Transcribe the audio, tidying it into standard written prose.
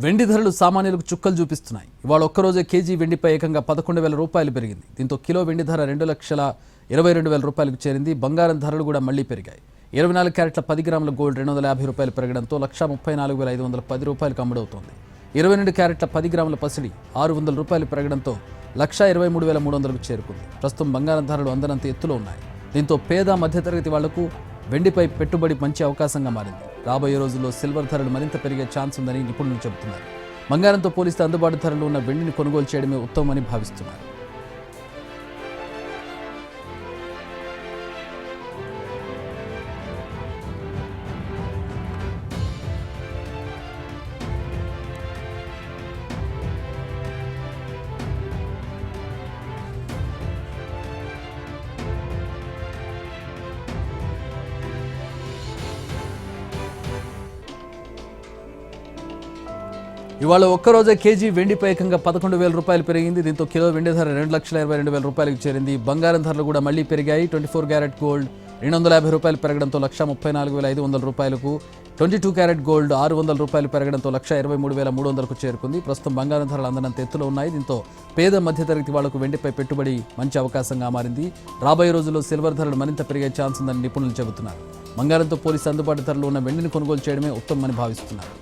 వెండి ధరలు సామాన్యులకు చుక్కలు చూపిస్తున్నాయి. ఇవాళ ఒక్కరోజే కేజీ వెండిపై ఏకంగా 11,000 రూపాయలు పెరిగింది. దీంతో కిలో వెండి ధర 2,22,000 రూపాయలకు చేరింది. బంగారం ధరలు కూడా మళ్లీ పెరిగాయి. 24 క్యారెట్ల 10 గ్రాముల గోల్డ్ 250 రూపాయలు పెరగడంతో 1,34,510 రూపాయలకు అమ్ముడవుతోంది. 22 క్యారెట్ల 10 గ్రాముల పసిడి 600 రూపాయలు పెరగడంతో 1,23,300కు చేరుకుంది. ప్రస్తుతం బంగారం ధరలు అందనంత ఎత్తులో ఉన్నాయి. దీంతో పేద మధ్యతరగతి వాళ్లకు వెండిపై పెట్టుబడి మంచి అవకాశంగా మారింది. రాబోయే రోజుల్లో సిల్వర్ ధరలు మరింత పెరిగే ఛాన్స్ ఉందని నిపుణులు చెబుతున్నారు. బంగారంతో పోలిస్తే అందుబాటు ధరలు ఉన్న వెండిని కొనుగోలు చేయడమే ఉత్తమమని భావిస్తున్నారు. ఇవాళ ఒక్కరోజే కేజీ వెండిపై ఏకంగా 11,000 రూపాయలు పెరిగింది. దీంతో కిలో వెండి ధర 2,22,000 రూపాయలకు చేరింది. బంగారం ధరలు కూడా మళ్లీ పెరిగాయి. 24 క్యారెట్ గోల్డ్ 250 రూపాయలు పెరగడంతో 1,34,500 రూపాయలకు, 22 క్యారెట్ గోల్డ్ 600 రూపాయలు పెరగడంతో 1,23,300కు చేరుకుంది. ప్రస్తుతం బంగారం ధరలు అందనంత ఎత్తులో ఉన్నాయి. దీంతో పేద మధ్యతరగతి వాళ్లకు వెండిపై పెట్టుబడి మంచి అవకాశంగా మారింది. రాబోయే రోజుల్లో సిల్వర్ ధరలు మరింత పెరిగే ఛాన్స్ ఉందని నిపుణులు చెబుతున్నారు. బంగారంతో పోలిస్తే అందుబాటు ధరలు ఉన్న వెండిని కొనుగోలు చేయడమే ఉత్తమమని భావిస్తున్నారు.